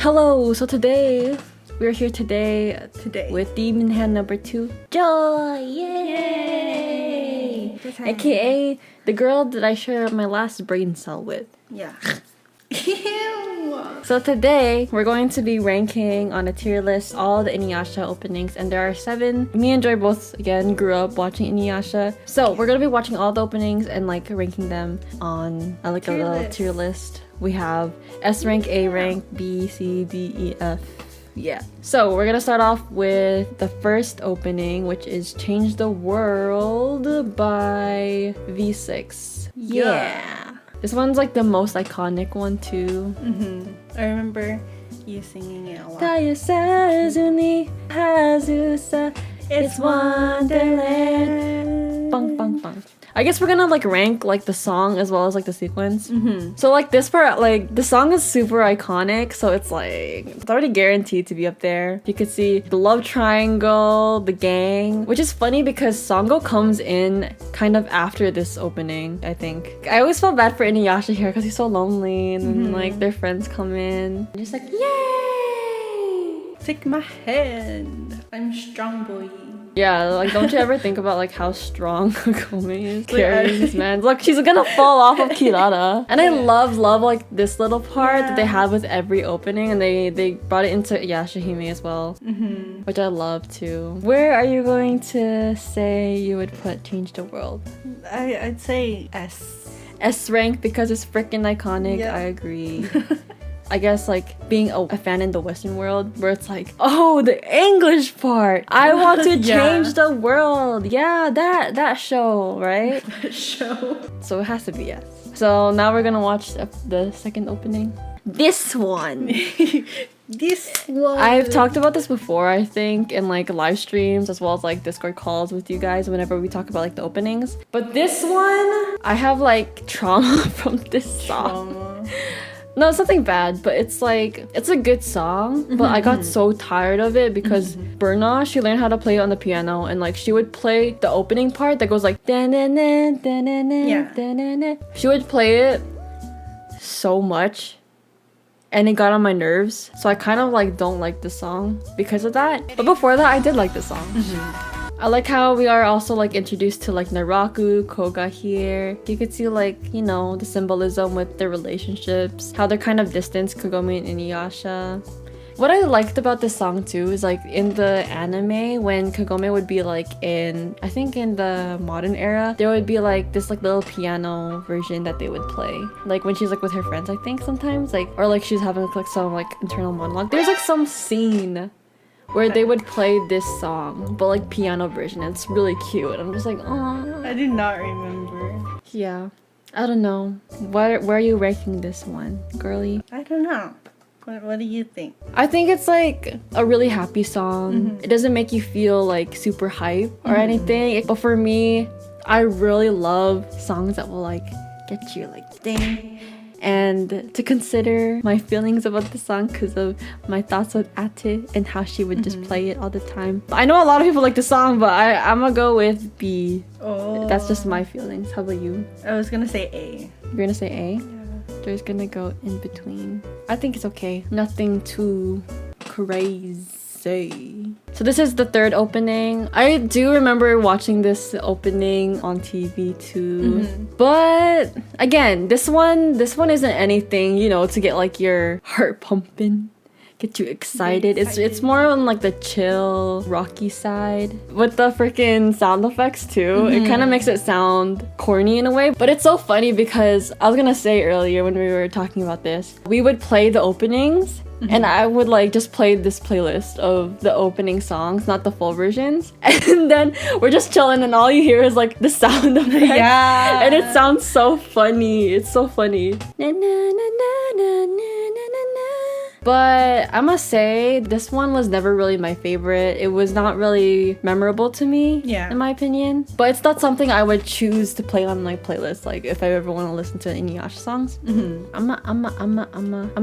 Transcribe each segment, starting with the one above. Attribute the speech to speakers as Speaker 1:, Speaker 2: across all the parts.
Speaker 1: Hello, so today we're here today with Demon Hand number 2, Joy! Yay! AKA the girl that I shared my last brain cell with.
Speaker 2: Yeah.
Speaker 1: So today we're going to be ranking on a tier list all the InuYasha openings, and there are 7. Me and Joy both again grew up watching InuYasha, so we're gonna be watching all the openings and like ranking them on a little tier list. We have S rank, A rank, B, C, D, E, F. Yeah. So we're gonna start off with the first opening, which is Change the World by V6. Yeah. This one's like the most iconic one too.
Speaker 2: I remember you singing it a lot.
Speaker 1: It's Wonderland. Bang, bang, bang. I guess we're gonna like rank like the song as well as like the sequence. So like this part, like the song is super iconic, so it's like it's already guaranteed to be up there. You could see the love triangle, the gang, which is funny because Songo comes in kind of after this opening, I think. I always felt bad for InuYasha here because he's so lonely, and then like their friends come in, and just like yay!
Speaker 2: Take my hand. I'm strong boy.
Speaker 1: Yeah, like don't you ever think about like how strong Kagome is carrying this man? Look, she's gonna fall off of Kirara. And I love like this little part that they have with every opening, and they brought it into YashaHime as well, which I love too. Where are you going to say you would put Change the World?
Speaker 2: I'd say S.
Speaker 1: S rank because it's freaking iconic. I agree. I guess like being a fan in the Western world where it's like, oh, the English part. I want to change the world. Yeah, that show, right?
Speaker 2: That show.
Speaker 1: So it has to be yes. So now we're gonna watch the second opening. This one.
Speaker 2: This one.
Speaker 1: I've talked about this before, I think, in like live streams as well as like Discord calls with you guys whenever we talk about like the openings. But this one, I have like trauma from this song. No, it's nothing bad, but it's like, it's a good song, but I got so tired of it because Berna, she learned how to play it on the piano, and like she would play the opening part that goes like she would play it so much and it got on my nerves, so I kind of like don't like the song because of that. But before that, I did like the song. I like how we are also like introduced to like Naraku, Koga here. You could see like, you know, the symbolism with their relationships, how they're kind of distant, Kagome and InuYasha. What I liked about this song too is like in the anime when Kagome would be like in, I think in the modern era, there would be like this like little piano version that they would play. Like when she's like with her friends, I think sometimes, like, or like she's having like some like internal monologue. There's like some scene where they would play this song, but like piano version. It's really cute. I'm just like, oh.
Speaker 2: I do not remember.
Speaker 1: Yeah, I don't know. Where are you ranking this one, girly?
Speaker 2: I don't know. What do you think?
Speaker 1: I think it's like a really happy song. It doesn't make you feel like super hype or anything. But for me, I really love songs that will like get you like ding. And to consider my feelings about the song because of my thoughts with Ate and how she would just play it all the time. I know a lot of people like the song, but I'm gonna go with B. Oh. That's just my feelings. How about you?
Speaker 2: I was gonna say A.
Speaker 1: You're gonna say A?
Speaker 2: Yeah.
Speaker 1: There's gonna go in between. I think it's okay. Nothing too crazy. So this is the third opening. I do remember watching this opening on TV too. But again, this one isn't anything, you know, to get like your heart pumping, get you excited. It's more on like the chill, rocky side with the freaking sound effects too. It kind of makes it sound corny in a way, but it's so funny because I was gonna say earlier when we were talking about this, we would play the openings. And I would like just play this playlist of the opening songs, not the full versions. And then we're just chilling and all you hear is like the sound effects.
Speaker 2: Yeah.
Speaker 1: And it sounds so funny. It's so funny. But I must say, this one was never really my favorite. It was not really memorable to me, in my opinion. But it's not something I would choose to play on my playlist, like if I ever want to listen to InuYasha songs. I'm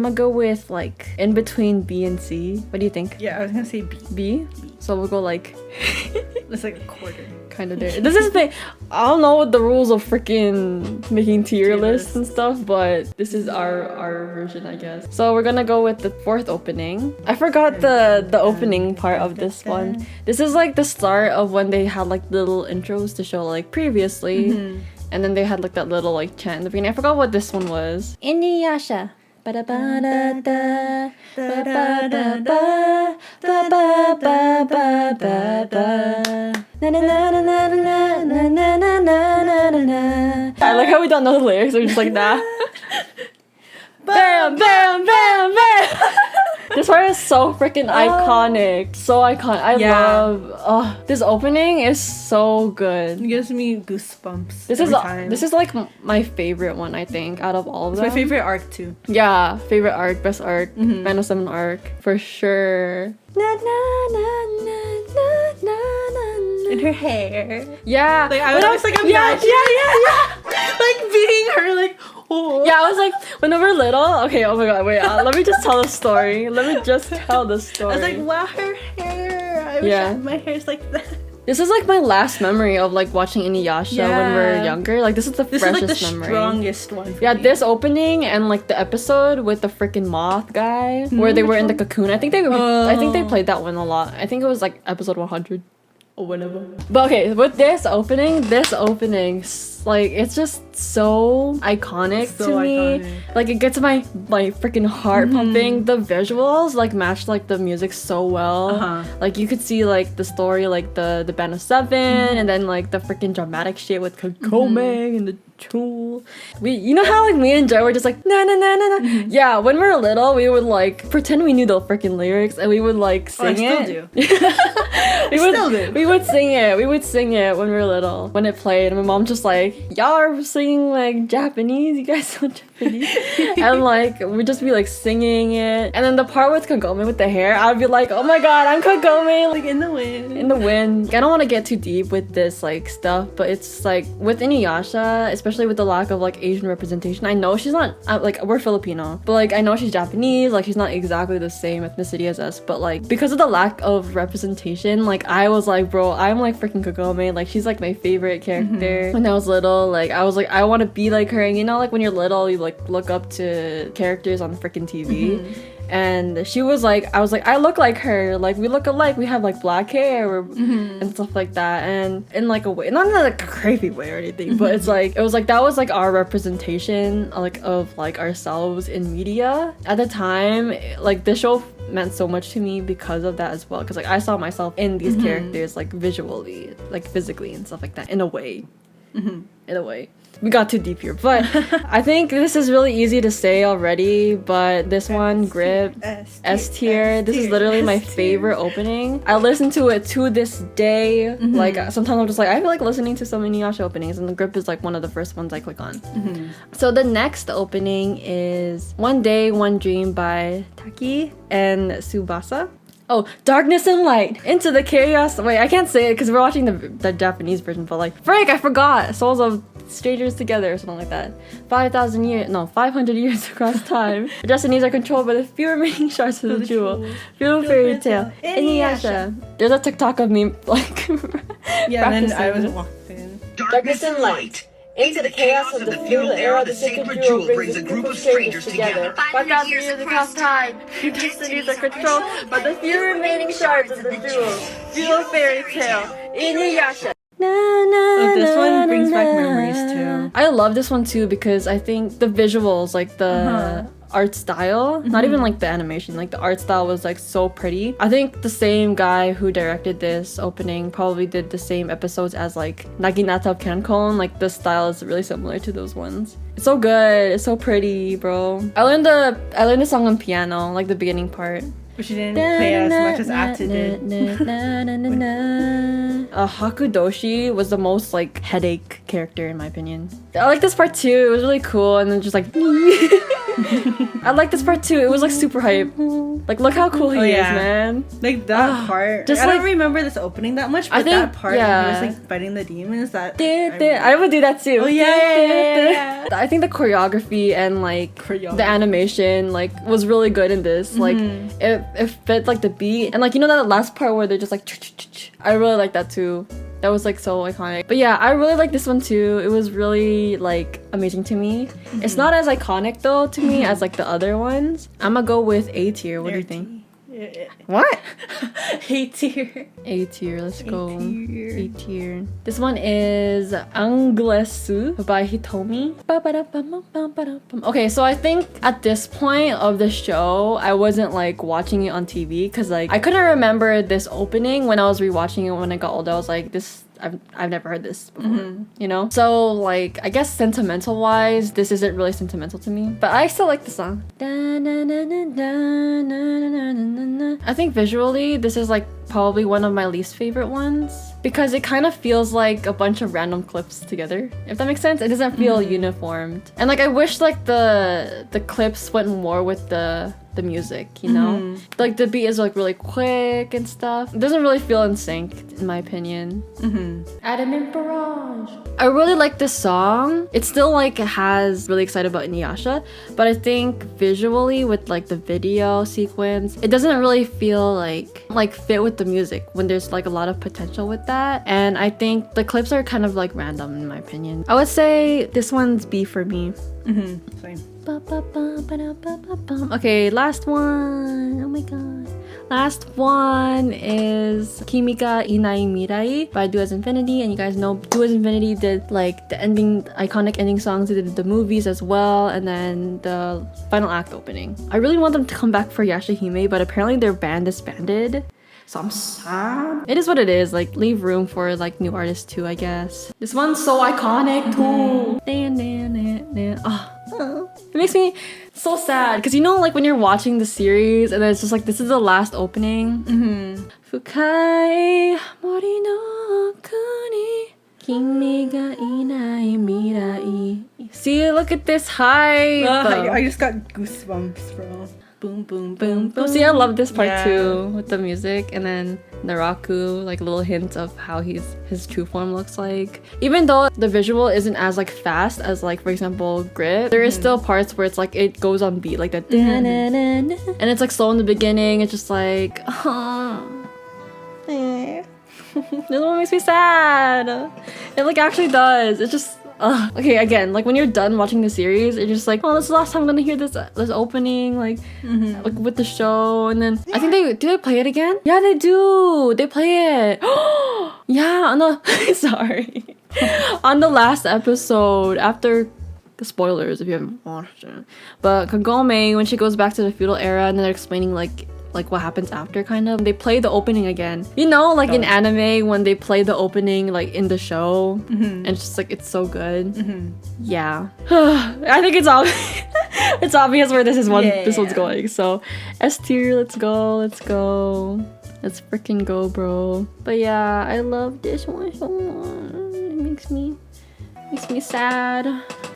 Speaker 1: gonna go with like in between B and C. What do you think?
Speaker 2: Yeah, I was gonna say B.
Speaker 1: B? So we'll go like
Speaker 2: It's like a quarter.
Speaker 1: Kind of there. This is the I don't know what the rules of freaking making tier lists and stuff, but this is our version, I guess. So we're gonna go with the fourth opening. I forgot the opening part of this one. This is like the start of when they had like little intros to show like previously, and then they had like that little like chant in the beginning. I forgot what this one was. InuYasha. Ba-da-ba-da-da, ba-ba-ba-ba, ba-ba-ba-ba-ba. Na-na-na-na-na-na-na-na-na-na-na. I like how we don't know the lyrics, we're just like, nah. Bam, bam, bam, bam. This part is so freaking iconic. So iconic. I love this opening is so good.
Speaker 2: It gives me goosebumps.
Speaker 1: This is like my favorite one, I think, out of all of them.
Speaker 2: It's my favorite arc too.
Speaker 1: Yeah, favorite arc, best arc, Man of 7 arc for sure. Na, na, na, na, na, na, na.
Speaker 2: And her hair.
Speaker 1: Yeah.
Speaker 2: Like I was like,
Speaker 1: yeah.
Speaker 2: Like being her, like, oh.
Speaker 1: Yeah, I was like, when we were little. Okay, oh my god, wait. Let me just tell the story. Let me just tell the story.
Speaker 2: I was like, wow, her hair. I wish my hair's like that.
Speaker 1: This is like my last memory of like watching InuYasha when we were younger. Like this is the freshest
Speaker 2: is like the
Speaker 1: memory.
Speaker 2: Strongest one. For me.
Speaker 1: This opening and like the episode with the freaking moth guy where they were in the cocoon. I think they played that one a lot. I think it was like episode 100 or whatever. But okay, with this opening, like it's just so iconic to me. Like it gets my freaking heart pumping. The visuals like match like the music so well. Like you could see like the story, like the band of 7, and then like the freaking dramatic shit with Kagome and the Chul. You know how like me and Joe were just like na na na na na. Yeah, when we were little, we would like pretend we knew the freaking lyrics and we would like sing it.
Speaker 2: I still do.
Speaker 1: We would sing it. We would sing it when we were little. When it played, and my mom just like, y'all are singing like Japanese. You guys know Japanese, and like we'd just be like singing it. And then the part with Kagome with the hair, I'd be like, oh my god, I'm Kagome, like in the wind. In the wind. I don't want to get too deep with this like stuff, but it's like with InuYasha, especially with the lack of like Asian representation. I know she's not like we're Filipino, but like I know she's Japanese. Like she's not exactly the same ethnicity as us, but like because of the lack of representation, like I was like, bro, I'm like freaking Kagome. Like she's like my favorite character. When I was little, like I was like, I want to be like her. And you know, like when you're little, you like look up to characters on freaking TV. And she was like, I was like, I look like her. Like we look alike. We have like black hair and stuff like that. And in like a way, not in like a creepy way or anything, but it's like, it was like, that was like our representation like of like ourselves in media at the time. Like this show meant so much to me because of that as well. Because like I saw myself in these characters like visually, like physically and stuff like that in a way. In a way. We got too deep here, but I think this is really easy to say already, but this one, Grip, S tier, this is literally my favorite opening. I listen to it to this day. Like sometimes I'm just like, I feel like listening to some InuYasha openings, and the Grip is like one of the first ones I click on. So the next opening is One Day, One Dream by Taki and Tsubasa. Oh, Darkness and Light, Into the Chaos. Wait, I can't say it because we're watching the Japanese version, but like, frick, I forgot. Souls of Strangers Together or something like that. 500 years across time. The destinies are controlled by the few remaining shards of the jewel. Few fairy tale. InuYasha. There's a TikTok of me like
Speaker 2: yeah, and then I was walked in.
Speaker 3: Darkness and Light. Into the chaos of the feudal era, the sacred jewel brings a group of strangers together.
Speaker 1: 5,000 years across time, your destinies are controlled by the few remaining shards of the jewel. Feudal fairy tale, InuYasha.
Speaker 2: This one brings back memories too.
Speaker 1: I love this one too because I think the visuals, like the art style, not even like the animation, like the art style was like so pretty. I think the same guy who directed this opening probably did the same episodes as like Naginata of Cancun. Like the style is really similar to those ones. It's so good, it's so pretty, bro. I learned the song on piano, like the beginning part.
Speaker 2: But she didn't play it as much as Atu did.
Speaker 1: Hakudoshi was the most like headache character in my opinion. I like this part too. It was really cool, and then just like I like this part too. It was like super hype. Like, look how cool he is, man.
Speaker 2: Like that part.
Speaker 1: just
Speaker 2: I
Speaker 1: like-
Speaker 2: don't remember this opening that much, but
Speaker 1: I think-
Speaker 2: that part
Speaker 1: yeah.
Speaker 2: when he was like fighting the demons. That
Speaker 1: I would do that too.
Speaker 2: Oh yeah.
Speaker 1: I think the choreography and like the animation like was really good in this. Like it fit like the beat and like you know that last part where they're just like I really like that too. That was like so iconic. But yeah, I really like this one too. It was really like amazing to me. It's not as iconic though to me as like the other ones. I'm gonna go with A tier. What do you think? What?
Speaker 2: A tier.
Speaker 1: A tier, let's go.
Speaker 2: tier.
Speaker 1: A tier. This one is Anglesu by Hitomi. Okay, so I think at this point of the show, I wasn't like watching it on TV because like I couldn't remember this opening when I was rewatching it when I got older. I was like, I've never heard this before, you know? So like, I guess sentimental wise, this isn't really sentimental to me, but I still like the song. I think visually, this is like probably one of my least favorite ones because it kind of feels like a bunch of random clips together, if that makes sense. It doesn't feel uniformed. And like, I wish like the clips went more with the music, you know? Like the beat is like really quick and stuff. It doesn't really feel in sync, in my opinion. Adam and Barrage. I really like this song. It still like has really excited about InuYasha, but I think visually with like the video sequence, it doesn't really feel like fit with the music when there's like a lot of potential with that. And I think the clips are kind of like random in my opinion. I would say this one's B for me.
Speaker 2: Same.
Speaker 1: Okay, last one. Oh my god. Last one is Kimi ga Inai Mirai by Do As Infinity. And you guys know Do As Infinity did like the iconic ending songs. They did the movies as well. And then the final act opening. I really want them to come back for YashaHime, but apparently their band disbanded. So I'm sad. It is what it is. Like, leave room for like new artists too, I guess. This one's so iconic too. It makes me so sad because you know, like when you're watching the series and then it's just like this is the last opening. Fukai mori no kuni kimi ga inai mirai. See, look at this hype.
Speaker 2: I just got goosebumps, bro. Boom, boom, boom, boom.
Speaker 1: See, I love this part too with the music, and then Naraku, like little hints of how his true form looks like. Even though the visual isn't as like fast as like for example Grip, there is still parts where it's like it goes on beat, like that, and it's like slow in the beginning. It's just like, this one makes me sad. It like actually does. It just. Okay, again, like when you're done watching the series, it's just like, oh, this is the last time I'm gonna hear this opening, like with the show. And then I think they play it again? Yeah, they do. They play it. Yeah, no, sorry. On the last episode, after the spoilers if you haven't watched it, but Kagome, when she goes back to the feudal era and then they're explaining like what happens after, kind of, they play the opening again, you know, like in anime when they play the opening like in the show, and it's just like it's so good. Yeah. I think it's obvious. It's obvious where this one's going. So S tier, let's go let's freaking go, bro. But yeah, I love this one so much. It makes me sad.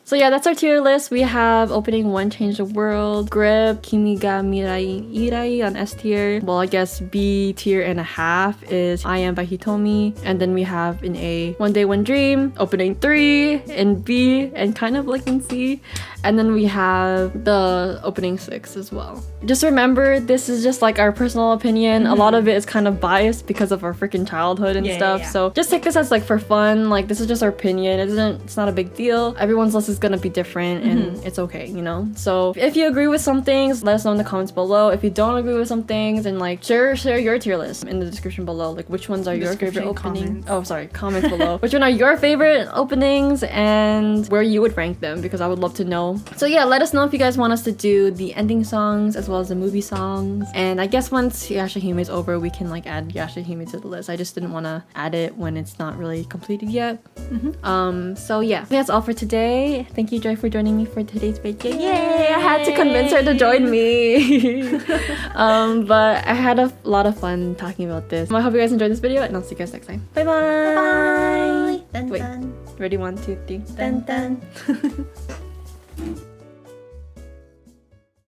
Speaker 1: So yeah, that's our tier list. We have opening 1, Change the World, Grip, Kimi ga Mirai Irai on S tier. Well, I guess B tier and a half is I Am by Hitomi. And then we have in A, One Day One Dream, opening 3 in B, and kind of like in C. And then we have the opening 6 as well. Just remember, this is just like our personal opinion. A lot of it is kind of biased because of our freaking childhood and stuff. So just take this as like for fun. Like this is just our opinion. It's not a big deal. Everyone's list is gonna be different and it's okay, you know? So if you agree with some things, let us know in the comments below. If you don't agree with some things, and like share your tier list in the description below. Like which ones are your favorite openings? Oh, sorry, comments below. Which one are your favorite openings and where you would rank them, because I would love to know. So yeah, let us know if you guys want us to do the ending songs as well as the movie songs. And I guess once YashaHime is over, we can like add YashaHime to the list. I just didn't want to add it when it's not really completed yet. So yeah, that's all for today. Thank you, Joy, for joining me for today's video. Yay! I had to convince her to join me. But I had a lot of fun talking about this. I hope you guys enjoyed this video, and I'll see you guys next time. Bye bye.
Speaker 2: Dun,
Speaker 1: Wait,
Speaker 2: dun.
Speaker 1: ready? 1, 2, 3.
Speaker 2: Dun, dun.